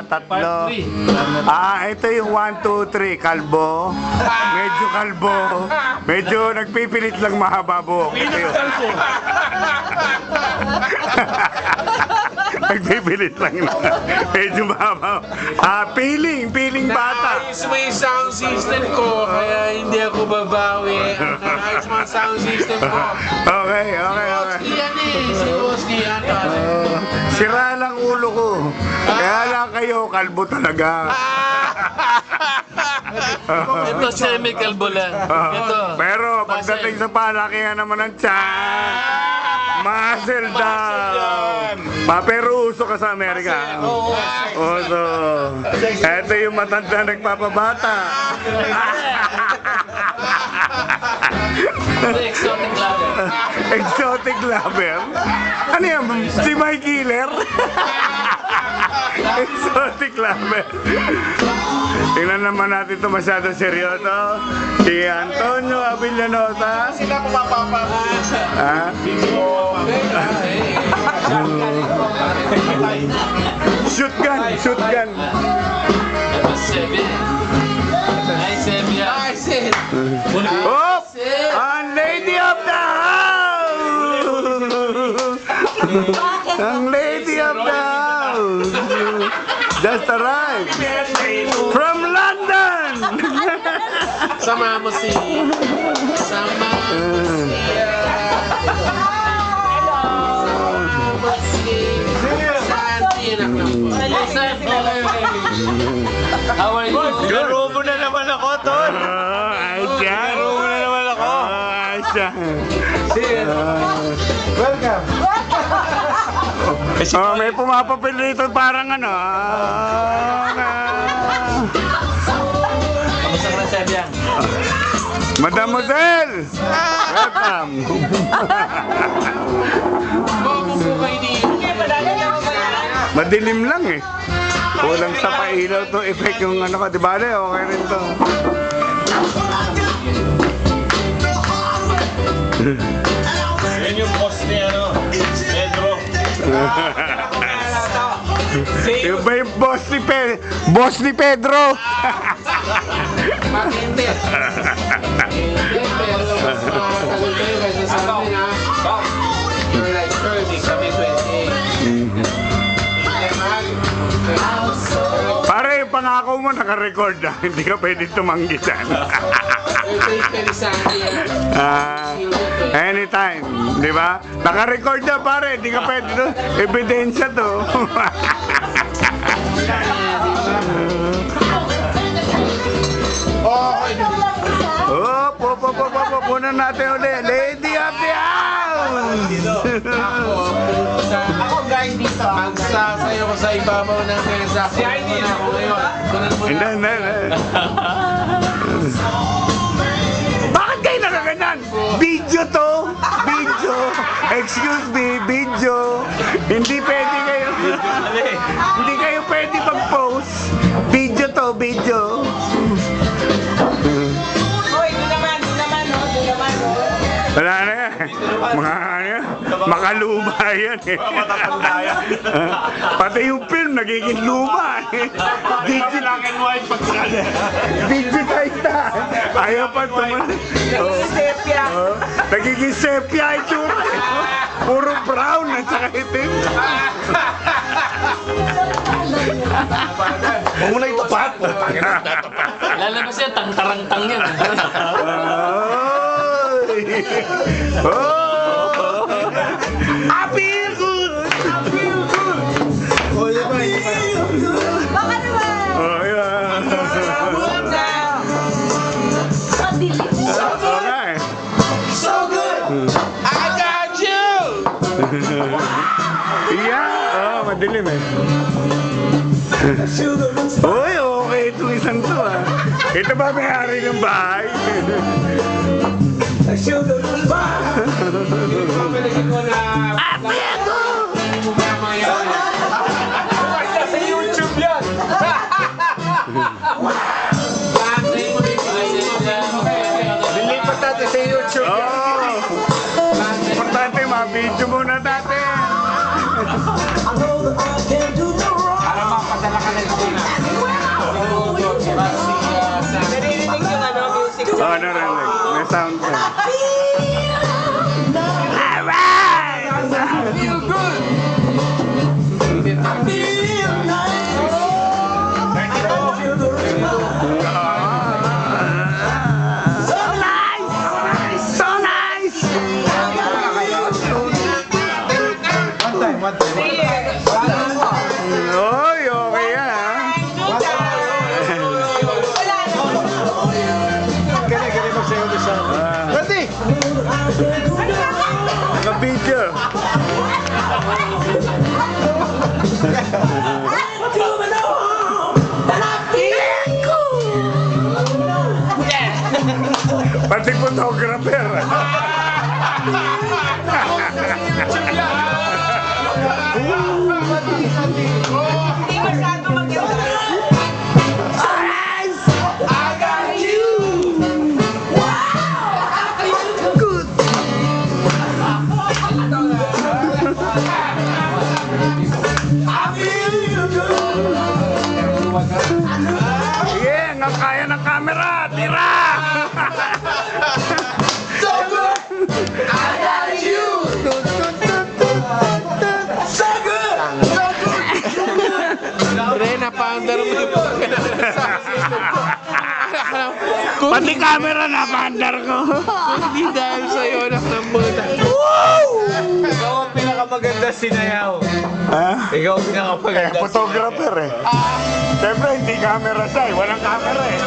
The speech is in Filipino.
tatlo. Ito yung 1, 2, 3. Kalbo. Medyo kalbo. Medyo nagpipilit lang mahaba buhok. Ito yun. Nagpipilit lang. Medyo mahaba. Feeling bata. Naayos mo yung sound system ko, kaya hindi ako babawi. Naayos mo yung sound system ko. Okay. Si yan eh, si Oski yan. Sira lang ulo ko. Kaya lang kayo, kalbo talaga. Ito semi-kalbo lang. Ito. Pero pagdating sa palakihan naman ng tiyan, muscle down. Pero uso ka sa Amerika. Uso. Ito yung matanda nagpapabata. Exotic lover. Exotic lover? Ano yan? Si Mike Killer? Exotic lover. Tingnan naman natin ito masyado seryoso. Si Antonio Avillanosa. Sila pumapapa. Ha? Shotgun. Number 7. Nice, Nice. Oh! Ang lady of the house! Ang lady of the house! Just arrived! From London! Sama mo si... How are you? Garo mo na naman ako, Ton! Garo mo na naman ako! Welcome! May pumapapil rito parang ano. Kamusta ka na, Sebiang? Mademoiselle! Welcome! Madilim lang eh. Kulang sa pailaw to effect yung ano ka, di ba? Okay rin to. Yan yung boss ni Pedro. Yung ba yung boss ni Pedro? Matindi. Pero tagal kayo kasi sa amin ha. You're like 30, kami 28. Pare, pangako mo naka-record na. Hindi ka pwede tumanggi dyan. Anytime, di ba? Naka-record na pare, hindi ka pwede to. Ebidensya to. Punan natin ulit. Lady of the house! Ako guys dito. Magsasayo ko sa ibabaw ng mesa. Kunan mo na ako ngayon. Kunan mo na. Hindi. Bakit kayo nakaganyan? Video to. Video. Excuse me, video. Hindi pwede kayo. Hindi kayo pwede mag-post. Video to, video. Wala na yan. Mga ano yan, makaluma yan eh. Pati yung film nagiging luma eh. Digitize na. Ayaw pa tuman. Nagiging sepia itsura. Puro brown at saka itim. Huwag mo na itapat! Lalabas yan, tang-tarang-tang yan. Oh! I feel good! Oh, yun ba? Baka naman! Oh, yeah. Okay. So good! I got you! Yeah! Oh, madilim eh. Uy, okay itong isang to ah. Ito ba may-ari ng bahay? Papalagin ko na... Apego! Sa YouTube yan! Lilipat natin sa YouTube. Oh! Importante, ma-video muna natin. Para mapadala ka ng Oh, narinig. May sound ka. Alright! Feel good! So nice! So nice! Oy, okay yan, ha? Ready? Naka-video. Pati photographer. Hindi masyado maganda. Sige, nga kaya ng camera. Tira! Pre, na-pounder mo yung sound system ko. Pati camera na pandar ko. Hindi dahil sa'yo, anak ng buta. Ikaw ang pinakamaganda sinayaw. Ha? Ikaw ang pinakamaganda Photographer eh. Siyempre, hindi camera siya eh. Walang camera eh.